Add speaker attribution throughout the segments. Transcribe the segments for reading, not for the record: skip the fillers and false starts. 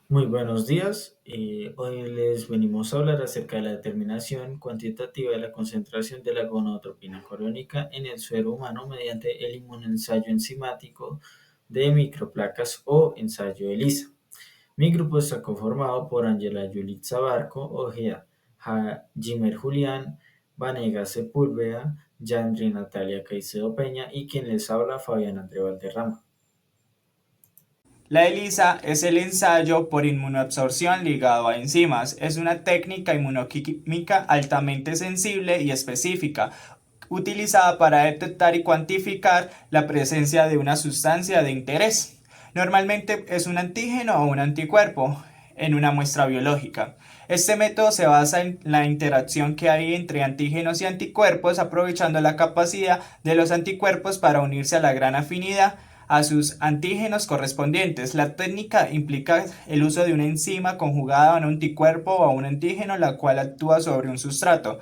Speaker 1: Muy buenos días. Hoy les venimos a hablar acerca de la determinación cuantitativa de la concentración de la gonadotropina coriónica en el suero humano mediante el inmunoensayo enzimático de microplacas o ensayo ELISA. Mi grupo está conformado por Ángela Yulitza Barco, Ojeda, Jimer Julián, Vanega Sepúlveda, Yandri Natalia Caicedo Peña y quien les habla Fabián André Valderrama.
Speaker 2: La ELISA es el ensayo por inmunoabsorción ligado a enzimas. Es una técnica inmunoquímica altamente sensible y específica, utilizada para detectar y cuantificar la presencia de una sustancia de interés. Normalmente es un antígeno o un anticuerpo en una muestra biológica. Este método se basa en la interacción que hay entre antígenos y anticuerpos, aprovechando la capacidad de los anticuerpos para unirse a la gran afinidad a sus antígenos correspondientes. La técnica implica el uso de una enzima conjugada a un anticuerpo o a un antígeno, la cual actúa sobre un sustrato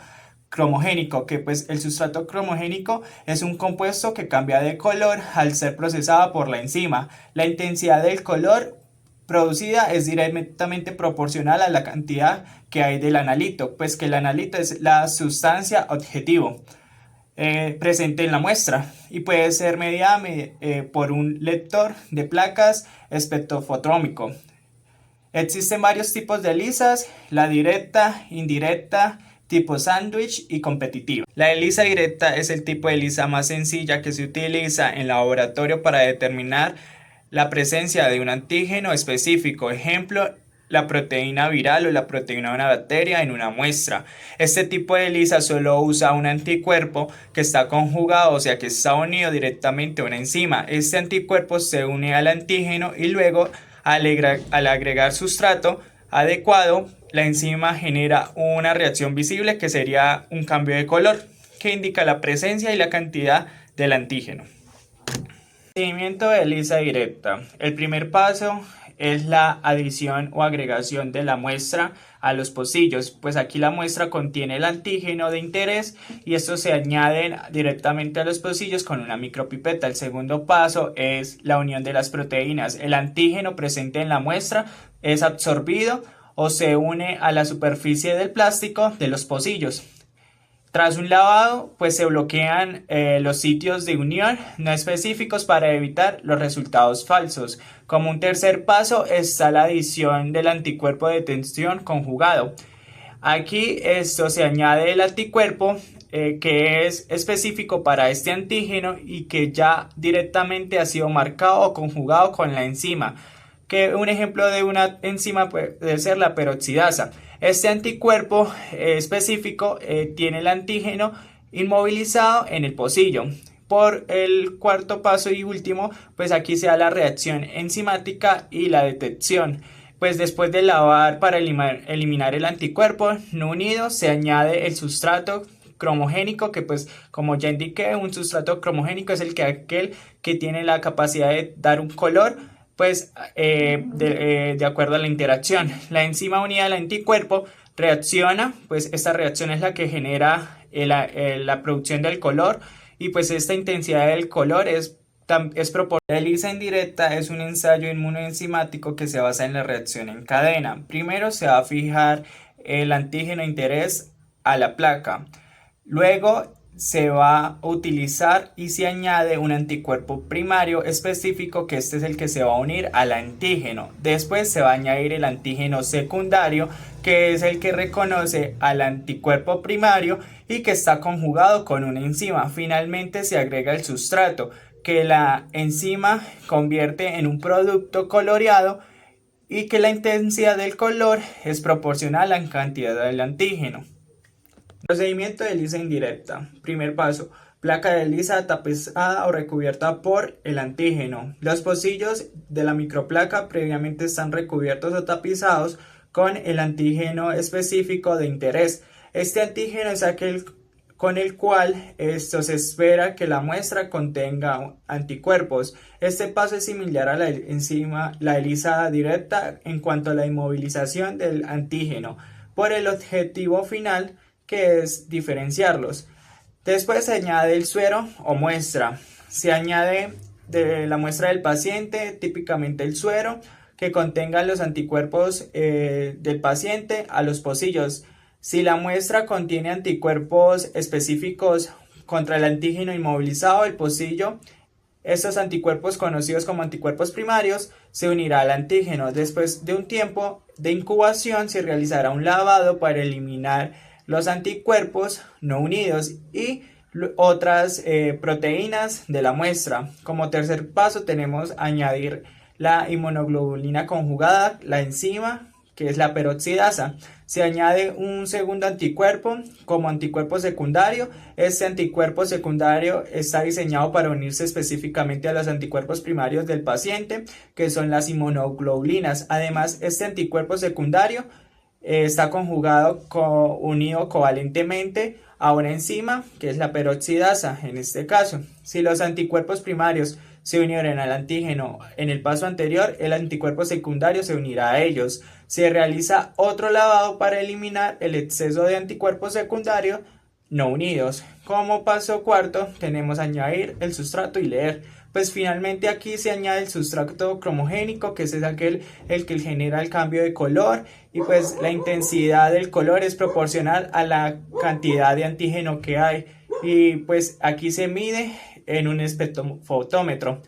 Speaker 2: cromogénico, que pues el sustrato cromogénico es un compuesto que cambia de color al ser procesado por la enzima. La intensidad del color producida es directamente proporcional a la cantidad que hay del analito, pues que el analito es la sustancia objetivo presente en la muestra y puede ser mediada por un lector de placas espectrofotómico. Existen varios tipos de ELISAs: la directa, indirecta, tipo sándwich y competitiva. La ELISA directa es el tipo de ELISA más sencilla que se utiliza en laboratorio para determinar la presencia de un antígeno específico, ejemplo, la proteína viral o la proteína de una bacteria en una muestra. Este tipo de ELISA solo usa un anticuerpo que está conjugado, o sea que está unido directamente a una enzima. Este anticuerpo se une al antígeno y luego al agregar sustrato adecuado, la enzima genera una reacción visible que sería un cambio de color, que indica la presencia y la cantidad del antígeno. Seguimiento de ELISA directa. El primer paso es la adición o agregación de la muestra a los pocillos, pues aquí la muestra contiene el antígeno de interés y estos se añaden directamente a los pocillos con una micropipeta. El segundo paso es la unión de las proteínas. El antígeno presente en la muestra es absorbido o se une a la superficie del plástico de los pocillos. Tras un lavado, pues se bloquean los sitios de unión no específicos para evitar los resultados falsos. Como un tercer paso está la adición del anticuerpo de tensión conjugado. Aquí esto se añade el anticuerpo que es específico para este antígeno y que ya directamente ha sido marcado o conjugado con la enzima, que un ejemplo de una enzima puede ser la peroxidasa. Este anticuerpo específico tiene el antígeno inmovilizado en el pocillo. Por el cuarto paso y último, pues aquí se da la reacción enzimática y la detección. Pues después de lavar para eliminar el anticuerpo no unido, se añade el sustrato cromogénico, que pues como ya indiqué, un sustrato cromogénico es aquel que tiene la capacidad de dar un color, pues de acuerdo a la interacción. La enzima unida al anticuerpo reacciona, pues esta reacción es la que genera la producción del color, y pues esta intensidad del color es proporcional. La ELISA indirecta es un ensayo inmunoenzimático que se basa en la reacción en cadena. Primero se va a fijar el antígeno de interés a la placa. Luego se va a utilizar y se añade un anticuerpo primario específico, que este es el que se va a unir al antígeno. Después se va a añadir el antígeno secundario, que es el que reconoce al anticuerpo primario y que está conjugado con una enzima. Finalmente se agrega el sustrato, que la enzima convierte en un producto coloreado y que la intensidad del color es proporcional a la cantidad del antígeno. Procedimiento de ELISA indirecta. Primer paso: placa de ELISA tapizada o recubierta por el antígeno. Los pocillos de la microplaca previamente están recubiertos o tapizados con el antígeno específico de interés. Este antígeno es aquel con el cual esto se espera que la muestra contenga anticuerpos. Este paso es similar a la ELISA directa en cuanto a la inmovilización del antígeno, por el objetivo final, que es diferenciarlos. Después se añade el suero o muestra. Se añade de la muestra del paciente, típicamente el suero, que contengan los anticuerpos del paciente a los pocillos. Si la muestra contiene anticuerpos específicos contra el antígeno inmovilizado del pocillo, estos anticuerpos, conocidos como anticuerpos primarios, se unirá al antígeno. Después de un tiempo de incubación se realizará un lavado para eliminar los anticuerpos no unidos y otras proteínas de la muestra. Como tercer paso tenemos añadir la inmunoglobulina conjugada, la enzima, que es la peroxidasa. Se añade un segundo anticuerpo como anticuerpo secundario. Este anticuerpo secundario está diseñado para unirse específicamente a los anticuerpos primarios del paciente, que son las inmunoglobulinas. Además, este anticuerpo secundario está unido covalentemente a una enzima, que es la peroxidasa en este caso. Si los anticuerpos primarios se unieron al antígeno en el paso anterior, el anticuerpo secundario se unirá a ellos. Se realiza otro lavado para eliminar el exceso de anticuerpos secundarios no unidos. Como paso cuarto tenemos añadir el sustrato y leer. Pues finalmente aquí se añade el sustrato cromogénico, que es aquel el que genera el cambio de color, y pues la intensidad del color es proporcional a la cantidad de antígeno que hay, y pues aquí se mide en un espectrofotómetro.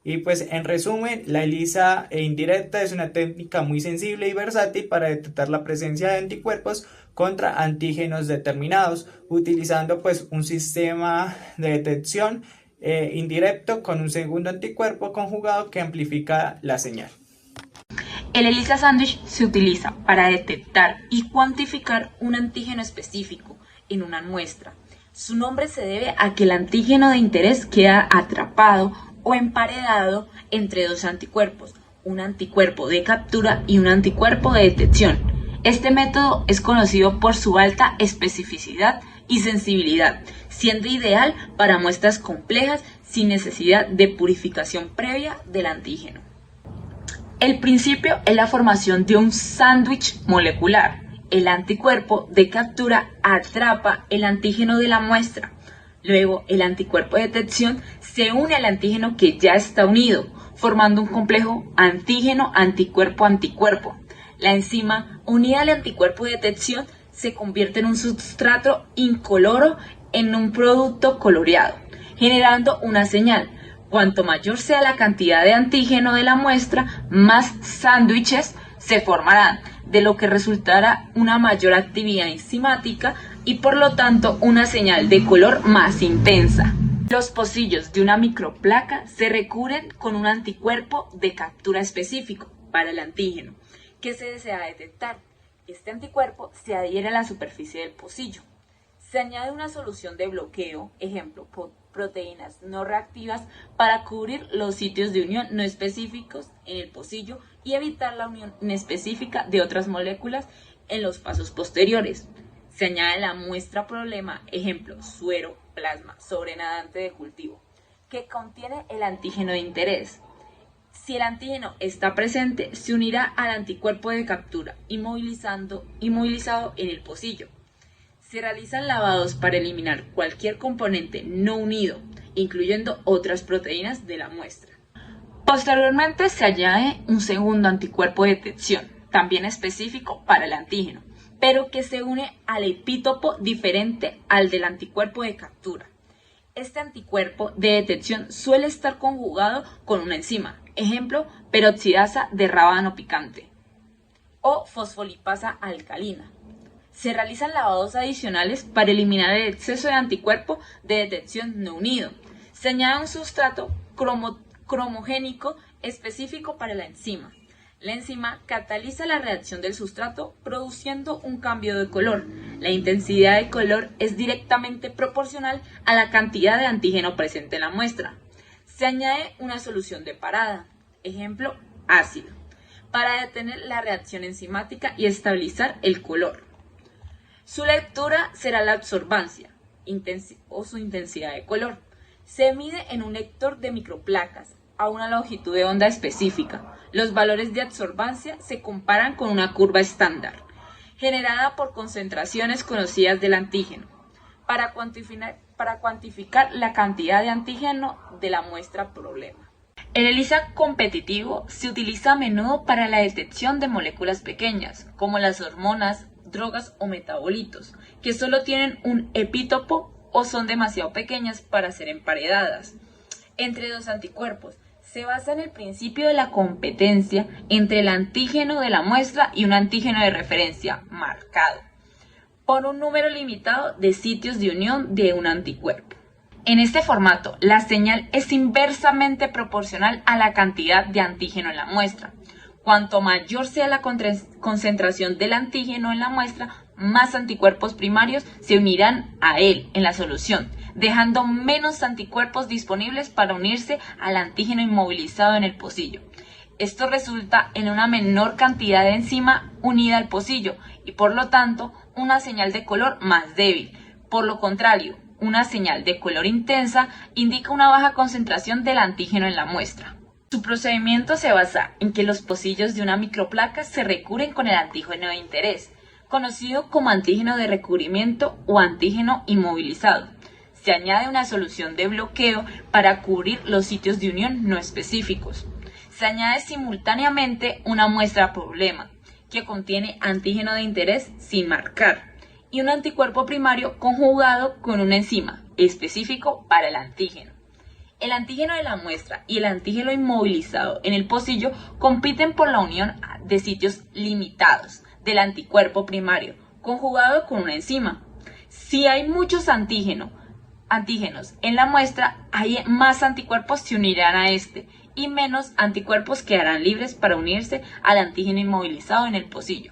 Speaker 2: Y pues en resumen, la ELISA indirecta es una técnica muy sensible y versátil para detectar la presencia de anticuerpos contra antígenos determinados, utilizando pues un sistema de detección indirecto con un segundo anticuerpo conjugado que amplifica la señal.
Speaker 3: El ELISA sándwich se utiliza para detectar y cuantificar un antígeno específico en una muestra. Su nombre se debe a que el antígeno de interés queda atrapado o emparedado entre dos anticuerpos, un anticuerpo de captura y un anticuerpo de detección. Este método es conocido por su alta especificidad y sensibilidad, siendo ideal para muestras complejas sin necesidad de purificación previa del antígeno. El principio es la formación de un sándwich molecular. El anticuerpo de captura atrapa el antígeno de la muestra. Luego, el anticuerpo de detección se une al antígeno que ya está unido, formando un complejo antígeno-anticuerpo-anticuerpo. La enzima unida al anticuerpo de detección se convierte en un sustrato incoloro en un producto coloreado, generando una señal. Cuanto mayor sea la cantidad de antígeno de la muestra, más sándwiches se formarán, de lo que resultará una mayor actividad enzimática y por lo tanto una señal de color más intensa. Los pocillos de una microplaca se recubren con un anticuerpo de captura específico para el antígeno que se desea detectar. Este anticuerpo se adhiere a la superficie del pocillo. Se añade una solución de bloqueo, ejemplo, proteínas no reactivas, para cubrir los sitios de unión no específicos en el pocillo y evitar la unión inespecífica de otras moléculas en los pasos posteriores. Se añade la muestra problema, ejemplo, suero, plasma, sobrenadante de cultivo, que contiene el antígeno de interés. Si el antígeno está presente, se unirá al anticuerpo de captura, inmovilizado en el pocillo. Se realizan lavados para eliminar cualquier componente no unido, incluyendo otras proteínas de la muestra. Posteriormente se añade un segundo anticuerpo de detección, también específico para el antígeno, pero que se une al epítopo diferente al del anticuerpo de captura. Este anticuerpo de detección suele estar conjugado con una enzima, ejemplo, peroxidasa de rábano picante o fosfolipasa alcalina. Se realizan lavados adicionales para eliminar el exceso de anticuerpo de detección no unido. Se añade un sustrato cromogénico específico para la enzima. La enzima cataliza la reacción del sustrato produciendo un cambio de color. La intensidad de color es directamente proporcional a la cantidad de antígeno presente en la muestra. Se añade una solución de parada, ejemplo, ácido, para detener la reacción enzimática y estabilizar el color. Su lectura será la absorbancia o su intensidad de color. Se mide en un lector de microplacas a una longitud de onda específica. Los valores de absorbancia se comparan con una curva estándar, generada por concentraciones conocidas del antígeno, para cuantificar la cantidad de antígeno de la muestra problema. El ELISA competitivo se utiliza a menudo para la detección de moléculas pequeñas, como las hormonas, drogas o metabolitos, que solo tienen un epítopo o son demasiado pequeñas para ser emparedadas entre dos anticuerpos. Se basa en el principio de la competencia entre el antígeno de la muestra y un antígeno de referencia marcado por un número limitado de sitios de unión de un anticuerpo. En este formato, la señal es inversamente proporcional a la cantidad de antígeno en la muestra. Cuanto mayor sea la concentración del antígeno en la muestra, más anticuerpos primarios se unirán a él en la solución, dejando menos anticuerpos disponibles para unirse al antígeno inmovilizado en el pocillo. Esto resulta en una menor cantidad de enzima unida al pocillo y por lo tanto una señal de color más débil. Por lo contrario, una señal de color intensa indica una baja concentración del antígeno en la muestra. Su procedimiento se basa en que los pocillos de una microplaca se recubren con el antígeno de interés, conocido como antígeno de recubrimiento o antígeno inmovilizado. Se añade una solución de bloqueo para cubrir los sitios de unión no específicos. Se añade simultáneamente una muestra problema, que contiene antígeno de interés sin marcar, y un anticuerpo primario conjugado con una enzima específico para el antígeno. El antígeno de la muestra y el antígeno inmovilizado en el pocillo compiten por la unión de sitios limitados del anticuerpo primario, conjugado con una enzima. Si hay muchos antígenos en la muestra, hay más anticuerpos se unirán a este y menos anticuerpos quedarán libres para unirse al antígeno inmovilizado en el pocillo.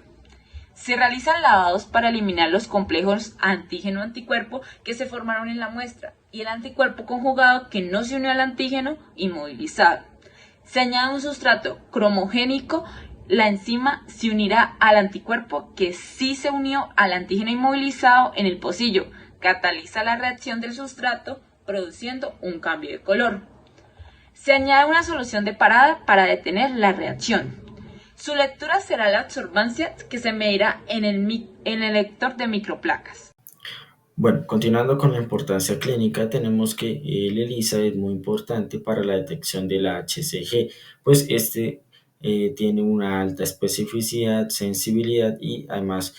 Speaker 3: Se realizan lavados para eliminar los complejos antígeno-anticuerpo que se formaron en la muestra y el anticuerpo conjugado que no se unió al antígeno inmovilizado. Se añade un sustrato cromogénico, la enzima se unirá al anticuerpo que sí se unió al antígeno inmovilizado en el pocillo, cataliza la reacción del sustrato produciendo un cambio de color. Se añade una solución de parada para detener la reacción. Su lectura será la absorbancia que se medirá en el lector de microplacas.
Speaker 1: Bueno, continuando con la importancia clínica, tenemos que el ELISA es muy importante para la detección de la HCG, pues tiene una alta especificidad, sensibilidad y además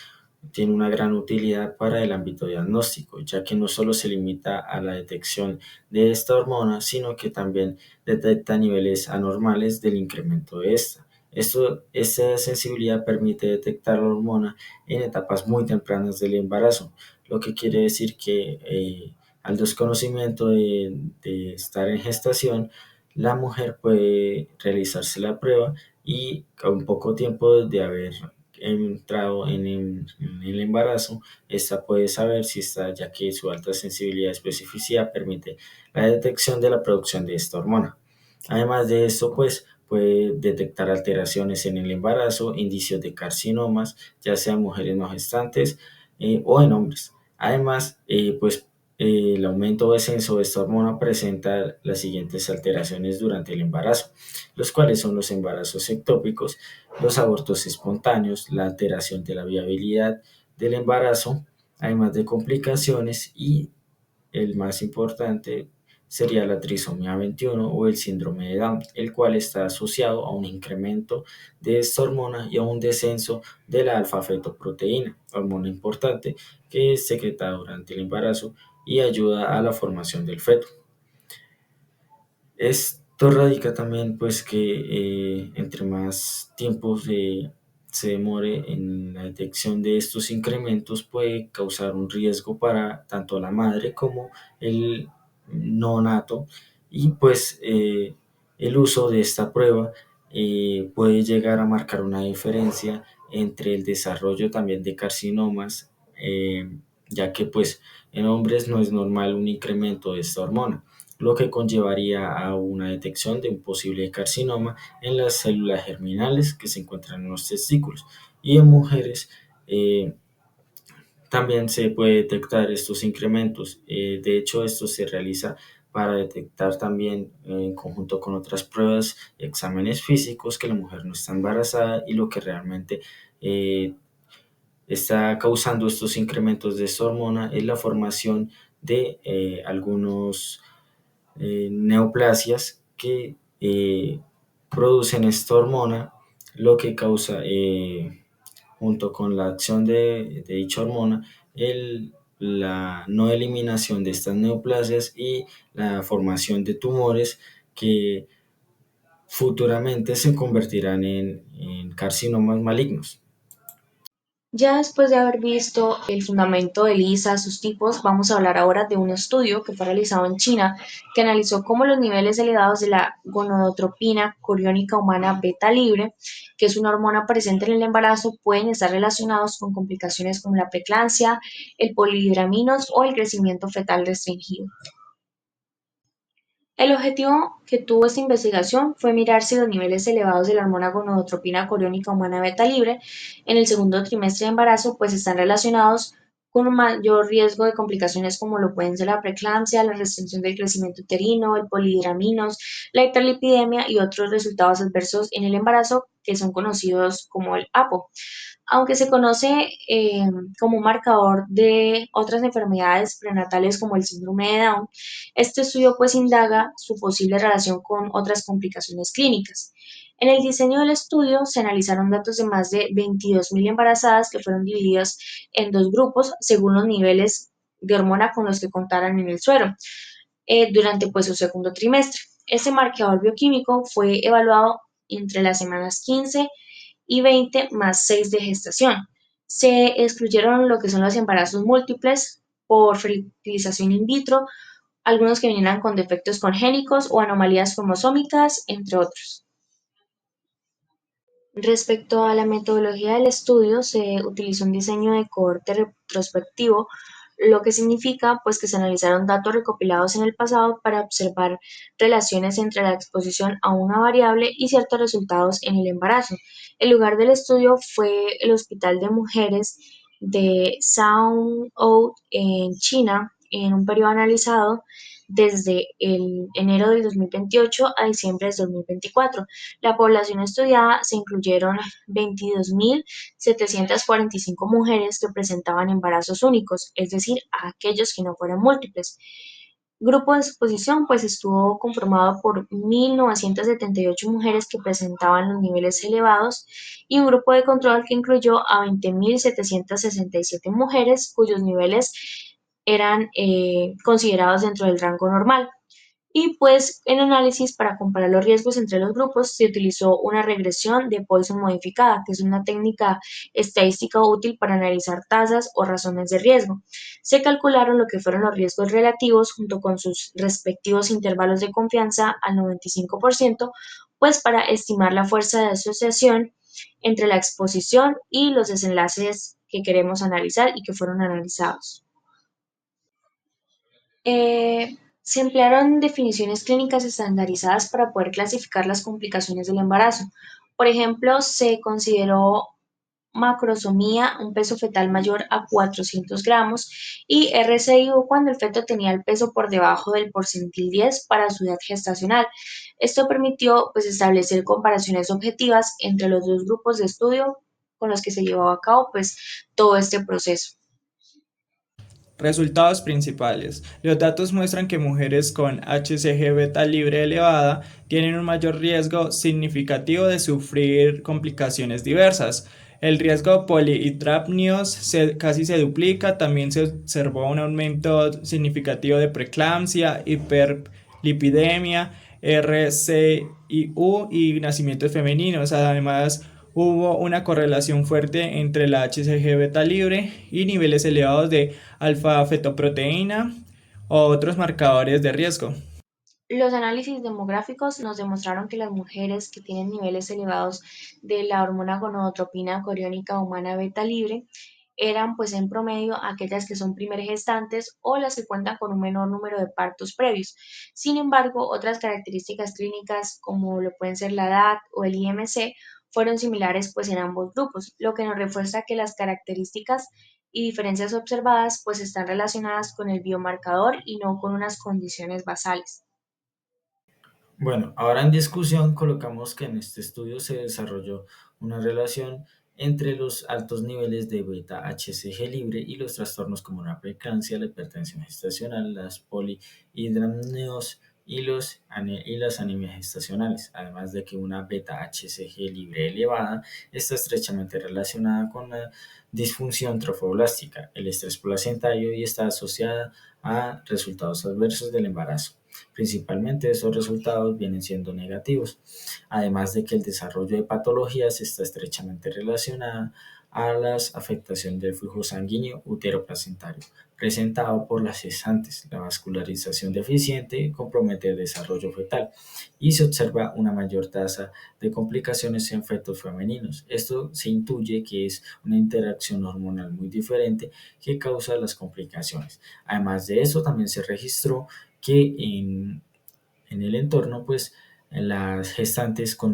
Speaker 1: tiene una gran utilidad para el ámbito diagnóstico, ya que no solo se limita a la detección de esta hormona, sino que también detecta niveles anormales del incremento de esta. Esta sensibilidad permite detectar la hormona en etapas muy tempranas del embarazo, lo que quiere decir que al desconocimiento de estar en gestación, la mujer puede realizarse la prueba y con poco tiempo de haber entrado en el embarazo, esta puede saber si está, ya que su alta sensibilidad y especificidad permite la detección de la producción de esta hormona. Además de esto, pues puede detectar alteraciones en el embarazo, indicios de carcinomas, ya sea en mujeres no gestantes o en hombres. Además, el aumento o descenso de esta hormona presenta las siguientes alteraciones durante el embarazo, los cuales son los embarazos ectópicos, los abortos espontáneos, la alteración de la viabilidad del embarazo, además de complicaciones y el más importante sería la trisomía 21 o el síndrome de Down, el cual está asociado a un incremento de esta hormona y a un descenso de la alfa-fetoproteína, hormona importante que es secretada durante el embarazo y ayuda a la formación del feto. Esto radica también pues que entre más tiempo se demore en la detección de estos incrementos puede causar un riesgo para tanto la madre como el neonato y pues el uso de esta prueba puede llegar a marcar una diferencia entre el desarrollo también de carcinomas, ya que pues en hombres no es normal un incremento de esta hormona, lo que conllevaría a una detección de un posible carcinoma en las células germinales que se encuentran en los testículos. Y en mujeres también se puede detectar estos incrementos. De hecho, esto se realiza para detectar también en conjunto con otras pruebas, exámenes físicos, que la mujer no está embarazada y lo que realmente está causando estos incrementos de esta hormona es la formación de algunos neoplasias que eh, producen esta hormona, lo que causa, junto con la acción de dicha hormona, la no eliminación de estas neoplasias y la formación de tumores que futuramente se convertirán en carcinomas malignos.
Speaker 4: Ya después de haber visto el fundamento de ELISA, sus tipos, vamos a hablar ahora de un estudio que fue realizado en China que analizó cómo los niveles elevados de la gonadotropina coriónica humana beta libre, que es una hormona presente en el embarazo, pueden estar relacionados con complicaciones como la preeclampsia, el polihidraminos o el crecimiento fetal restringido. El objetivo que tuvo esta investigación fue mirar si los niveles elevados de la hormona gonadotropina coriónica humana beta libre en el segundo trimestre de embarazo pues están relacionados con un mayor riesgo de complicaciones como lo pueden ser la preeclampsia, la restricción del crecimiento uterino, el polihidraminos, la hiperlipidemia y otros resultados adversos en el embarazo que son conocidos como el APO. Aunque se conoce como un marcador de otras enfermedades prenatales como el síndrome de Down, este estudio pues indaga su posible relación con otras complicaciones clínicas. En el diseño del estudio se analizaron datos de más de 22.000 embarazadas que fueron divididas en dos grupos según los niveles de hormona con los que contaran en el suero durante pues su segundo trimestre. Este marcador bioquímico fue evaluado entre las semanas 15 y 20 más 6 de gestación. Se excluyeron lo que son los embarazos múltiples por fertilización in vitro, algunos que vinieran con defectos congénicos o anomalías cromosómicas, entre otros. Respecto a la metodología del estudio, se utilizó un diseño de cohorte retrospectivo, lo que significa pues que se analizaron datos recopilados en el pasado para observar relaciones entre la exposición a una variable y ciertos resultados en el embarazo. El lugar del estudio fue el Hospital de Mujeres de Shanghai en China en un periodo analizado desde el enero del 2028 a diciembre del 2024. La población estudiada se incluyeron 22.745 mujeres que presentaban embarazos únicos, es decir, a aquellos que no fueran múltiples. Grupo de exposición pues estuvo conformado por 1.978 mujeres que presentaban los niveles elevados y un grupo de control que incluyó a 20.767 mujeres cuyos niveles eran considerados dentro del rango normal. Y pues en análisis para comparar los riesgos entre los grupos se utilizó una regresión de Poisson modificada, que es una técnica estadística útil para analizar tasas o razones de riesgo. Se calcularon lo que fueron los riesgos relativos junto con sus respectivos intervalos de confianza al 95%, pues para estimar la fuerza de asociación entre la exposición y los desenlaces que queremos analizar y que fueron analizados. Se emplearon definiciones clínicas estandarizadas para poder clasificar las complicaciones del embarazo. Por ejemplo, se consideró macrosomía, un peso fetal mayor a 400 gramos, y RCIU cuando el feto tenía el peso por debajo del porcentil 10 para su edad gestacional. Esto permitió pues, establecer comparaciones objetivas entre los dos grupos de estudio con los que se llevó a cabo pues, todo este proceso.
Speaker 2: Resultados principales. Los datos muestran que mujeres con HCG beta libre elevada tienen un mayor riesgo significativo de sufrir complicaciones diversas. El riesgo polihidramnios casi se duplica, también se observó un aumento significativo de preeclampsia, hiperlipidemia, RCIU y nacimientos femeninos. Además, hubo una correlación fuerte entre la HCG beta libre y niveles elevados de alfa-fetoproteína o otros marcadores de riesgo.
Speaker 4: Los análisis demográficos nos demostraron que las mujeres que tienen niveles elevados de la hormona gonadotropina coriónica humana beta libre eran pues en promedio aquellas que son primer gestantes o las que cuentan con un menor número de partos previos. Sin embargo, otras características clínicas como lo pueden ser la edad o el IMC fueron similares pues en ambos grupos, lo que nos refuerza que las características y diferencias observadas pues están relacionadas con el biomarcador y no con unas condiciones basales.
Speaker 1: Bueno, ahora en discusión colocamos que en este estudio se desarrolló una relación entre los altos niveles de beta-HCG libre y los trastornos como la preeclampsia, la hipertensión gestacional, las polihidramnios y las anemias gestacionales, además de que una beta-HCG libre elevada está estrechamente relacionada con la disfunción trofoblástica, el estrés placentario y está asociada a resultados adversos del embarazo. Principalmente esos resultados vienen siendo negativos, además de que el desarrollo de patologías está estrechamente relacionada a la afectación del flujo sanguíneo uteroplacentario presentado por las gestantes. La vascularización deficiente compromete el desarrollo fetal y se observa una mayor tasa de complicaciones en fetos femeninos. Esto se intuye que es una interacción hormonal muy diferente que causa las complicaciones. Además de eso, también se registró que en el entorno, pues las gestantes que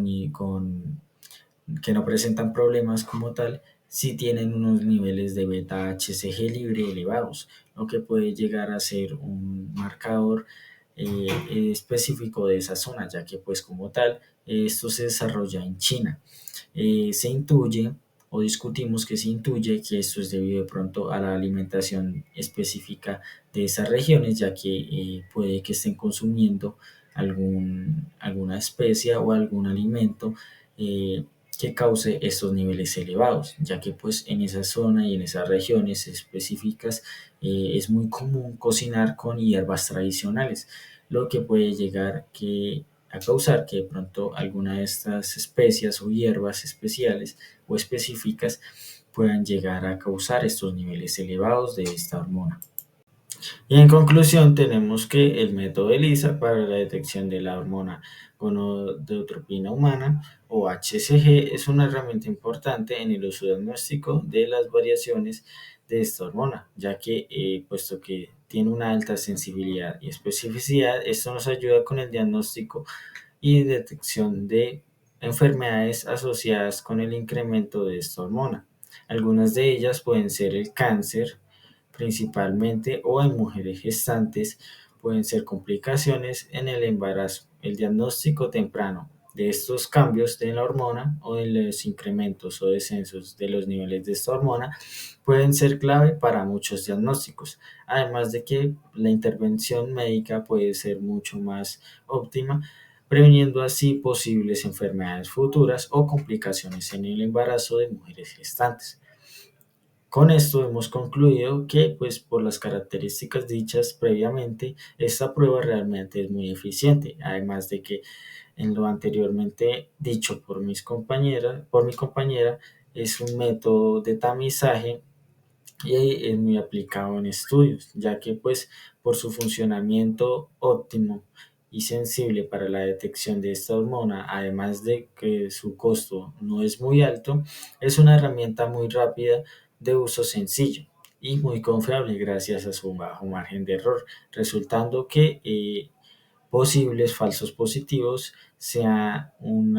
Speaker 1: no presentan problemas como tal, sí tienen unos niveles de beta-HCG libre elevados, lo que puede llegar a ser un marcador específico de esa zona, ya que pues como tal, esto se desarrolla en China. Se intuye o discutimos que se intuye que esto es debido de pronto a la alimentación específica de esas regiones, ya que puede que estén consumiendo alguna especia o algún alimento eh, que cause estos niveles elevados, ya que pues en esa zona y en esas regiones específicas es muy común cocinar con hierbas tradicionales, lo que puede llegar a causar que de pronto alguna de estas especias o hierbas especiales o específicas puedan llegar a causar estos niveles elevados de esta hormona. Y en conclusión, tenemos que el método ELISA para la detección de la hormona gonadotropina humana o HCG es una herramienta importante en el uso diagnóstico de las variaciones de esta hormona, ya que puesto que tiene una alta sensibilidad y especificidad, esto nos ayuda con el diagnóstico y detección de enfermedades asociadas con el incremento de esta hormona. Algunas de ellas pueden ser el cáncer, principalmente, o en mujeres gestantes pueden ser complicaciones en el embarazo. El diagnóstico temprano de estos cambios de la hormona o de los incrementos o descensos de los niveles de esta hormona pueden ser clave para muchos diagnósticos, además de que la intervención médica puede ser mucho más óptima, previniendo así posibles enfermedades futuras o complicaciones en el embarazo de mujeres gestantes. Con esto hemos concluido que, pues, por las características dichas previamente, esta prueba realmente es muy eficiente, además de que en lo anteriormente dicho por mi compañera, es un método de tamizaje y es muy aplicado en estudios, ya que pues por su funcionamiento óptimo y sensible para la detección de esta hormona, además de que su costo no es muy alto, es una herramienta muy rápida de uso sencillo y muy confiable gracias a su bajo margen de error, resultando que posibles falsos positivos sea un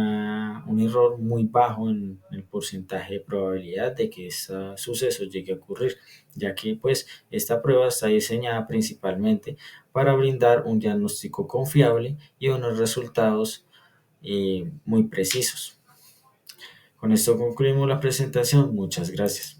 Speaker 1: error muy bajo en el porcentaje de probabilidad de que este suceso llegue a ocurrir, ya que pues esta prueba está diseñada principalmente para brindar un diagnóstico confiable y unos resultados muy precisos. Con esto concluimos la presentación. Muchas gracias.